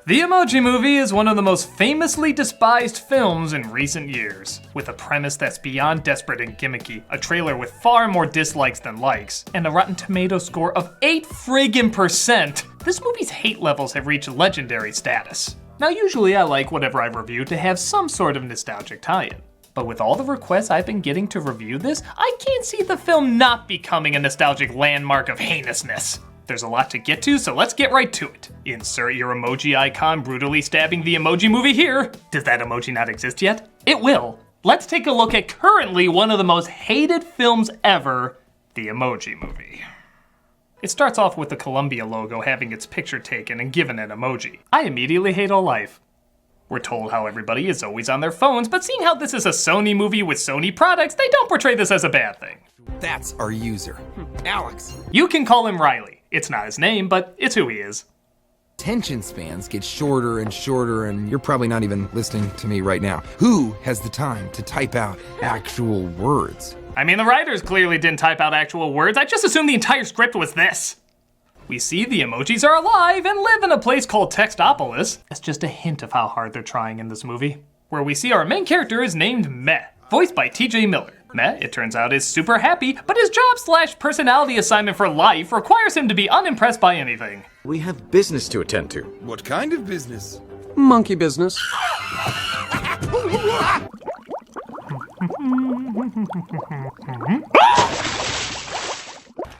The Emoji Movie is one of the most famously despised films in recent years, with a premise that's beyond desperate and gimmicky, a trailer with far more dislikes than likes, and a Rotten Tomatoes score of 8%. This movie's hate levels have reached legendary status. Now usually I like whatever I review to have some sort of nostalgic tie-in, but with all the requests I've been getting to review this, I can't see the film not becoming a nostalgic landmark of heinousness. There's a lot to get to, so let's get right to it. Insert your emoji icon brutally stabbing the Emoji Movie here. Does that emoji not exist yet? It will. Let's take a look at currently one of the most hated films ever, the Emoji Movie. It starts off with the Columbia logo having its picture taken and given an emoji. I immediately hate all life. We're told how everybody is always on their phones, but seeing how this is a Sony movie with Sony products, they don't portray this as a bad thing. That's our user, Alex. You can call him Riley. It's not his name, but it's who he is. Attention spans get shorter and shorter, and you're probably not even listening to me right now. Who has the time to type out actual words? I mean, the writers clearly didn't type out actual words. I just assumed the entire script was this. We see the emojis are alive and live in a place called Textopolis. That's just a hint of how hard they're trying in this movie. Where we see our main character is named Meh, voiced by TJ Miller. Meh, it turns out, is super happy, but his job/personality assignment for life requires him to be unimpressed by anything. We have business to attend to. What kind of business? Monkey business.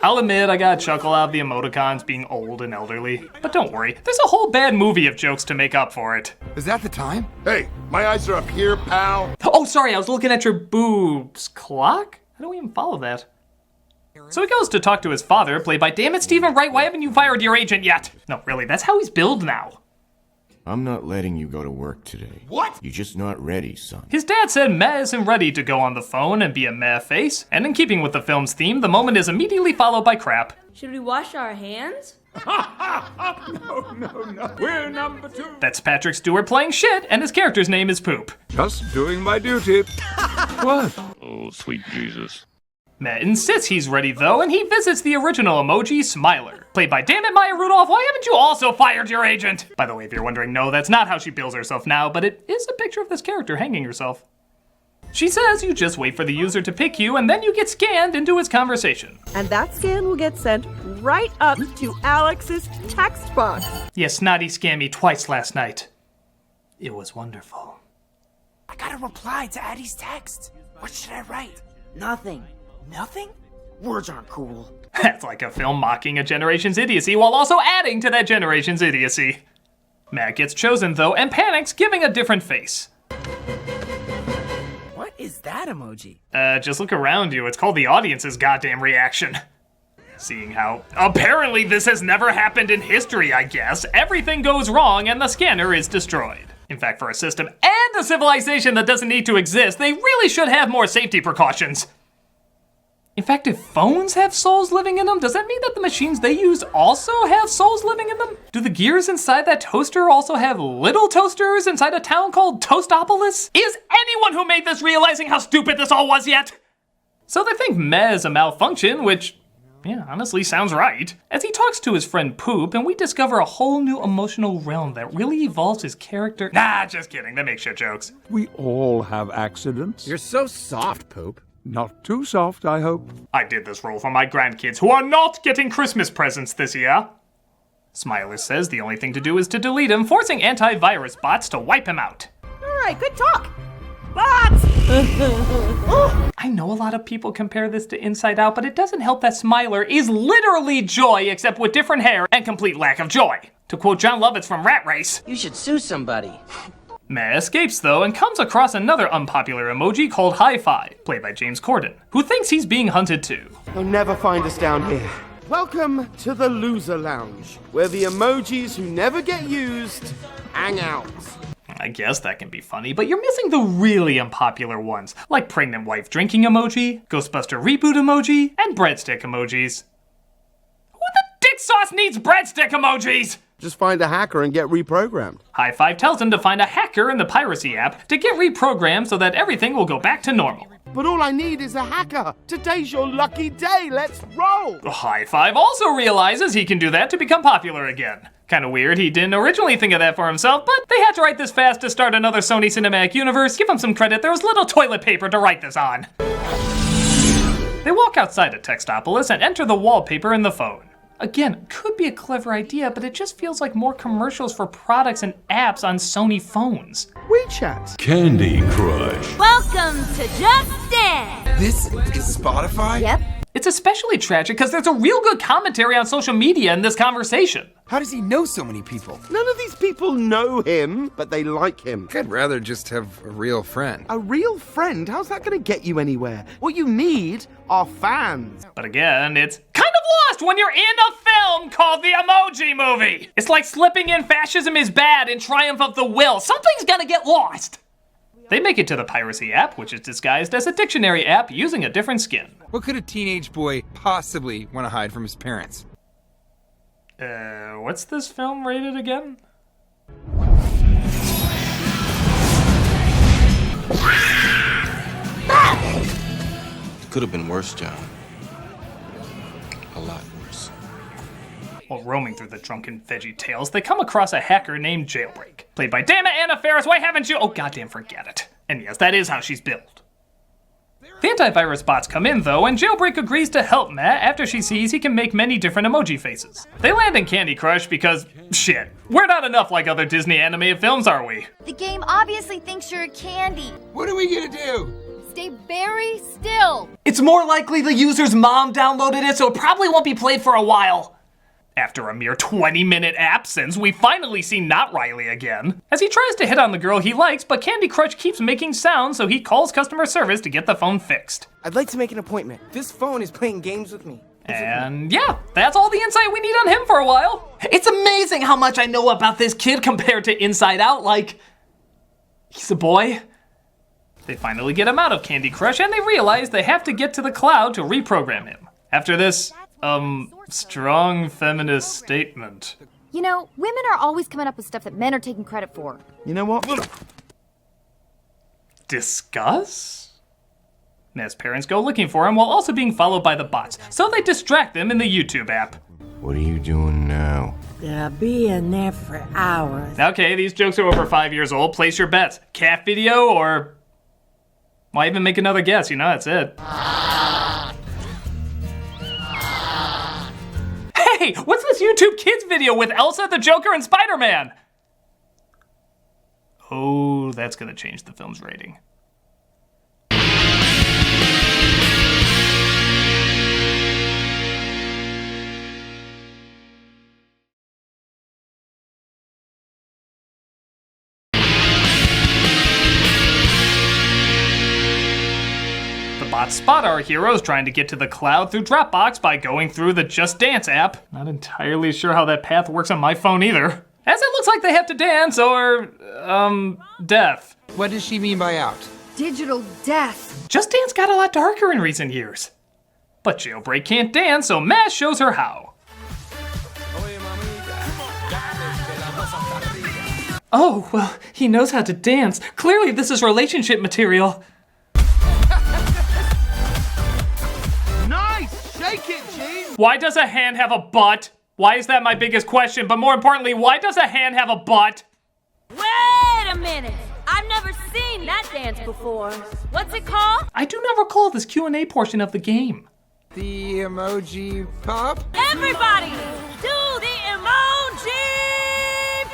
I'll admit I got a chuckle out of the emoticons being old and elderly, but don't worry, there's a whole bad movie of jokes to make up for it. Is that the time? Hey, my eyes are up here, pal. Oh, sorry, I was looking at your boobs. Clock? I don't even follow that. So he goes to talk to his father, played by Damn it, Stephen Wright, why haven't you fired your agent yet? No, really, that's how he's billed now. I'm not letting you go to work today. What? You're just not ready, son. His dad said Meh isn't ready to go on the phone and be a Meh face, and in keeping with the film's theme, the moment is immediately followed by crap. Should we wash our hands? No. We're number 2. That's Patrick Stewart playing shit, and his character's name is Poop. Just doing my duty. What? Oh, sweet Jesus. Meh insists he's ready though, and he visits the original emoji, Smiler. Played by Damn it, Maya Rudolph, why haven't you also fired your agent? By the way, if you're wondering, no, that's not how she bills herself now, but it is a picture of this character hanging herself. She says you just wait for the user to pick you, and then you get scanned into his conversation. And that scan will get sent right up to Alex's text box. Yes, Snotty scanned me twice last night. It was wonderful. I gotta reply to Addie's text. What should I write? Nothing. Nothing? Words aren't cool. That's like a film mocking a generation's idiocy while also adding to that generation's idiocy. Matt gets chosen though and panics, giving a different face. What is that emoji? Just look around you. It's called the audience's goddamn reaction. Seeing how apparently this has never happened in history, I guess, everything goes wrong and the scanner is destroyed. In fact, for a system and a civilization that doesn't need to exist, they really should have more safety precautions. In fact, if phones have souls living in them, does that mean that the machines they use also have souls living in them? Do the gears inside that toaster also have little toasters inside a town called Toastopolis? Is anyone who made this realizing how stupid this all was yet? So they think Meh is a malfunction, which, yeah, honestly sounds right. As he talks to his friend Poop, and we discover a whole new emotional realm that really evolves his character. Nah, just kidding, they make shit jokes. We all have accidents. You're so soft, Poop. Not too soft, I hope. I did this role for my grandkids who are not getting Christmas presents this year. Smiler says the only thing to do is to delete him, forcing antivirus bots to wipe him out. All right, good talk. Bots! I know a lot of people compare this to Inside Out, but it doesn't help that Smiler is literally Joy, except with different hair and complete lack of joy. To quote John Lovitz from Rat Race. You should sue somebody. Meh escapes though and comes across another unpopular emoji called High Five, played by James Corden, who thinks he's being hunted too. You'll never find us down here. Welcome to the Loser Lounge, where the emojis who never get used hang out. I guess that can be funny, but you're missing the really unpopular ones, like pregnant wife drinking emoji, Ghostbuster reboot emoji, and breadstick emojis. Who the dick sauce needs breadstick emojis? Just find a hacker and get reprogrammed. High Five tells him to find a hacker in the piracy app to get reprogrammed so that everything will go back to normal. But all I need is a hacker. Today's your lucky day. Let's roll. High Five also realizes he can do that to become popular again. Kinda weird, he didn't originally think of that for himself, but they had to write this fast to start another Sony Cinematic Universe. Give him some credit, there was little toilet paper to write this on. They walk outside of Textopolis and enter the wallpaper in the phone. Again, could be a clever idea, but it just feels like more commercials for products and apps on Sony phones. WeChat. Candy Crush. Welcome to Just Dance. This is Spotify? Yep. It's especially tragic because there's a real good commentary on social media in this conversation. How does he know so many people? None of these people know him, but they like him. I'd rather just have a real friend. A real friend? How's that going to get you anywhere? What you need are fans. But again, it's kind of lost when you're in a film called the Emoji Movie. It's like slipping in Fascism is Bad and Triumph of the Will. Something's gonna get lost. They make it to the piracy app, which is disguised as a dictionary app using a different skin. What could a teenage boy possibly want to hide from his parents? What's this film rated again? It could have been worse, John. A lot worse. While roaming through the drunken veggie tales, they come across a hacker named Jailbreak. Played by damn it, Anna Faris, why haven't you? Oh goddamn, forget it. And yes, that is how she's built. The antivirus bots come in though, and Jailbreak agrees to help Matt after she sees he can make many different emoji faces. They land in Candy Crush because, shit, we're not enough like other Disney animated films, are we? The game obviously thinks you're a candy. What are we gonna do? Stay very still. It's more likely the user's mom downloaded it, so it probably won't be played for a while. After a mere 20-minute absence, we finally see Not Riley again, as he tries to hit on the girl he likes, but Candy Crush keeps making sounds, so he calls customer service to get the phone fixed. I'd like to make an appointment. This phone is playing games with me. And yeah, that's all the insight we need on him for a while. It's amazing how much I know about this kid compared to Inside Out, like, he's a boy. They finally get him out of Candy Crush, and they realize they have to get to the cloud to reprogram him. After this, strong feminist statement. You know, women are always coming up with stuff that men are taking credit for. You know what? Discuss? Matt's parents go looking for him while also being followed by the bots, so they distract them in the YouTube app. What are you doing now? They'll be in there for hours. Okay, these jokes are over 5 years old. Place your bets. Cat video or... Why even make another guess? You know, that's it. Hey, what's this YouTube Kids video with Elsa, the Joker, and Spider-Man? Oh, that's gonna change the film's rating. Bots spot our heroes trying to get to the cloud through Dropbox by going through the Just Dance app. Not entirely sure how that path works on my phone either. As it looks like they have to dance or, death. What does she mean by out? Digital death. Just Dance got a lot darker in recent years. But Jailbreak can't dance, so Mash shows her how. Oh, well, he knows how to dance. Clearly this is relationship material. Shake it, Gene! Why does a hand have a butt? Why is that my biggest question? But more importantly, why does a hand have a butt? Wait a minute! I've never seen that dance before. What's it called? I do not recall this Q&A portion of the game. The emoji pop? Everybody, do the emoji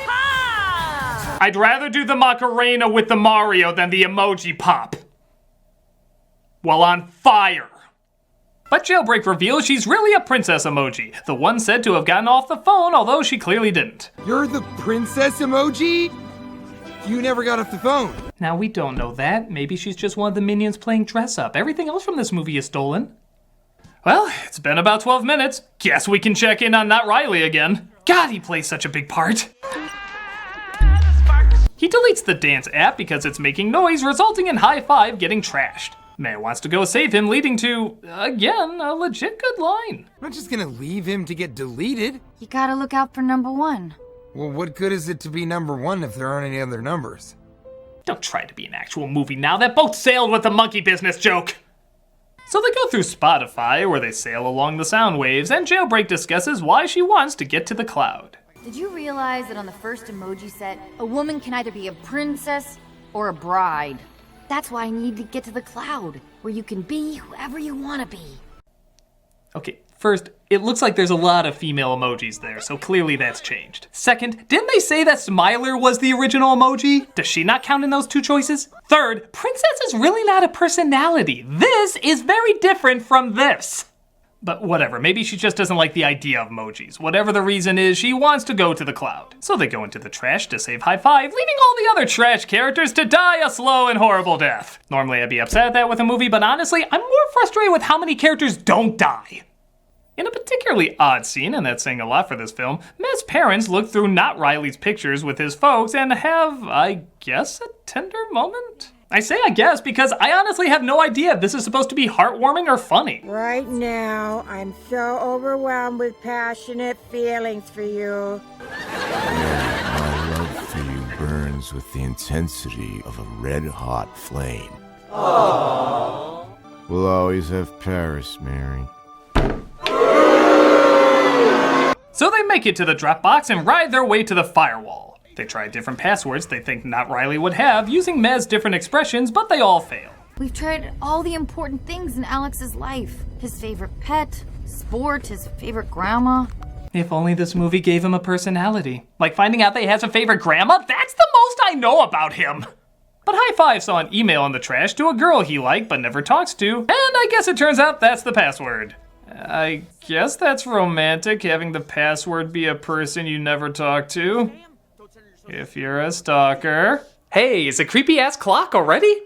pop! I'd rather do the Macarena with the Mario than the emoji pop. While on fire. But Jailbreak reveals she's really a princess emoji, the one said to have gotten off the phone, although she clearly didn't. You're the princess emoji? You never got off the phone. Now we don't know that. Maybe she's just one of the minions playing dress up. Everything else from this movie is stolen. Well, it's been about 12 minutes. Guess we can check in on Not Riley again. God, he plays such a big part. He deletes the dance app because it's making noise, resulting in High Five getting trashed. Matt wants to go save him, leading to, again, a legit good line. I'm not just gonna leave him to get deleted. You gotta look out for number one. Well, what good is it to be number one if there aren't any other numbers? Don't try to be an actual movie now. That boat sailed with the monkey business joke. So they go through Spotify, where they sail along the sound waves, and Jailbreak discusses why she wants to get to the cloud. Did you realize that on the first emoji set, a woman can either be a princess or a bride? That's why I need to get to the cloud, where you can be whoever you want to be. Okay, first, it looks like there's a lot of female emojis there, so clearly that's changed. Second, didn't they say that Smiler was the original emoji? Does she not count in those two choices? Third, princess is really not a personality. This is very different from this. But whatever, maybe she just doesn't like the idea of emojis. Whatever the reason is, she wants to go to the cloud. So they go into the trash to save High Five, leaving all the other trash characters to die a slow and horrible death. Normally I'd be upset at that with a movie, but honestly, I'm more frustrated with how many characters don't die. In a particularly odd scene, and that's saying a lot for this film, Maz's parents look through Not Riley's pictures with his folks and have, I guess, a tender moment? I say I guess because I honestly have no idea if this is supposed to be heartwarming or funny. Right now, I'm so overwhelmed with passionate feelings for you. My love for you burns with the intensity of a red-hot flame. Aww. We'll always have Paris, Mary. So they make it to the Dropbox and ride their way to the firewall. They try different passwords they think Not Riley would have, using Maz's different expressions, but they all fail. We've tried all the important things in Alex's life. His favorite pet, sport, his favorite grandma. If only this movie gave him a personality. Like finding out that he has a favorite grandma? That's the most I know about him! But High Five saw an email in the trash to a girl he liked but never talks to, and I guess it turns out that's the password. I guess that's romantic, having the password be a person you never talk to. If you're a stalker. Hey, is a creepy-ass clock already?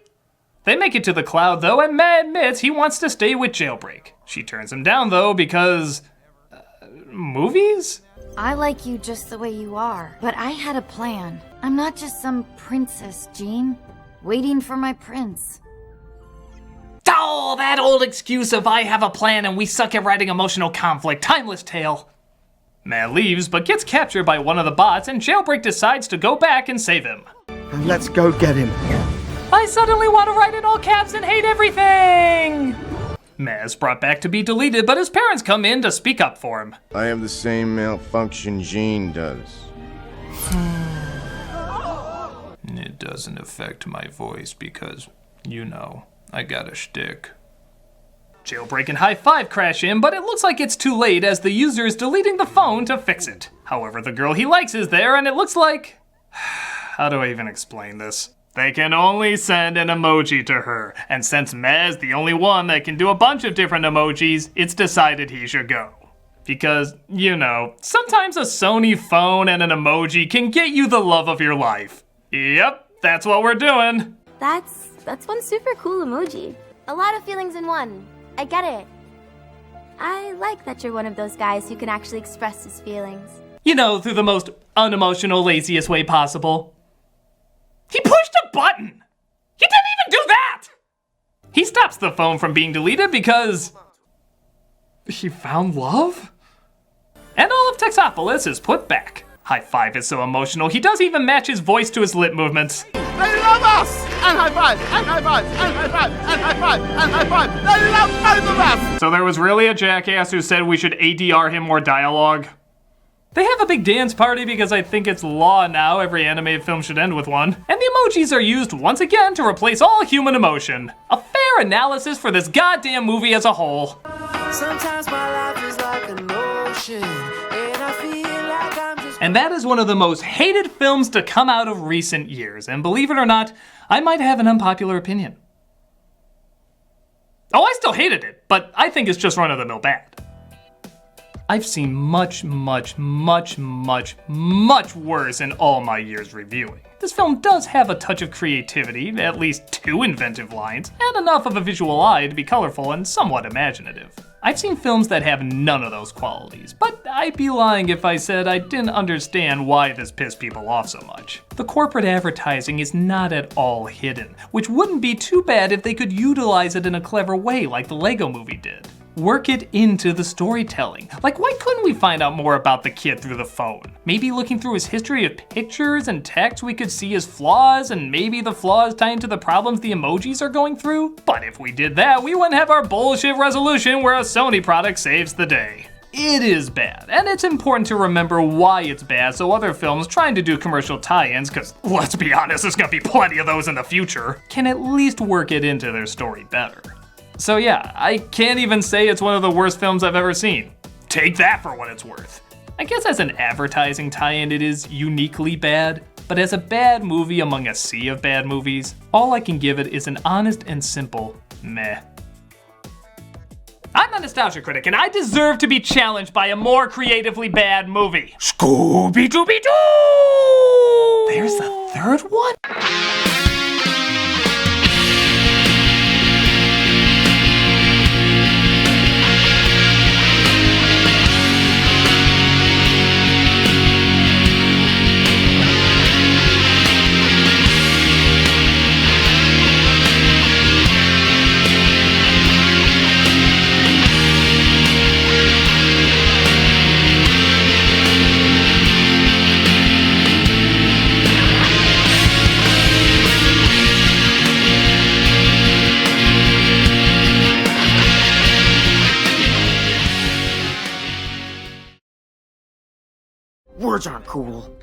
They make it to the cloud, though, and Maz admits he wants to stay with Jailbreak. She turns him down, though, because... movies? I like you just the way you are, but I had a plan. I'm not just some princess, Jean, waiting for my prince. Oh, that old excuse of I have a plan and we suck at writing emotional conflict. Timeless tale. Maz leaves, but gets captured by one of the bots, and Jailbreak decides to go back and save him. And let's go get him. I suddenly want to write in all caps and hate everything! Maz brought back to be deleted, but his parents come in to speak up for him. I have the same malfunction Jean does. It doesn't affect my voice because, you know, I got a shtick. Jailbreak and High Five crash in, but it looks like it's too late as the user is deleting the phone to fix it. However, the girl he likes is there, and it looks like... how do I even explain this? They can only send an emoji to her, and since Maz's the only one that can do a bunch of different emojis, it's decided he should go. Because, you know, sometimes a Sony phone and an emoji can get you the love of your life. Yep, that's what we're doing. That's one super cool emoji. A lot of feelings in one. I get it. I like that you're one of those guys who can actually express his feelings. You know, through the most unemotional, laziest way possible. He pushed a button! He didn't even do that! He stops the phone from being deleted because... he found love? And all of Texopolis is put back. High Five is so emotional, he doesn't even match his voice to his lip movements. They love us! And high five! And high five! And high five! And high five! And high five! They love both of us! So there was really a jackass who said we should ADR him more dialogue? They have a big dance party because I think it's law now every animated film should end with one. And the emojis are used once again to replace all human emotion. A fair analysis for this goddamn movie as a whole. Sometimes my life is like an ocean, and I feel like I'm just... And that is one of the most hated films to come out of recent years. And believe it or not, I might have an unpopular opinion. Oh, I still hated it, but I think it's just run-of-the-mill bad. I've seen much, much, much, much, much worse in all my years reviewing. This film does have a touch of creativity, at least 2 inventive lines, and enough of a visual eye to be colorful and somewhat imaginative. I've seen films that have none of those qualities, but I'd be lying if I said I didn't understand why this pissed people off so much. The corporate advertising is not at all hidden, which wouldn't be too bad if they could utilize it in a clever way like the Lego Movie did. Work it into the storytelling. Like, why couldn't we find out more about the kid through the phone? Maybe looking through his history of pictures and text we could see his flaws, and maybe the flaws tie into the problems the emojis are going through? But if we did that, we wouldn't have our bullshit resolution where a Sony product saves the day. it is bad, and it's important to remember why it's bad so other films trying to do commercial tie-ins, because let's be honest, there's gonna be plenty of those in the future, can at least work it into their story better. So yeah, I can't even say it's one of the worst films I've ever seen. Take that for what it's worth. I guess as an advertising tie-in it is uniquely bad, but as a bad movie among a sea of bad movies, all I can give it is an honest and simple meh. I'm a nostalgia critic, and I deserve to be challenged by a more creatively bad movie. Scooby-Dooby-Doo! There's a third one? Words aren't cool.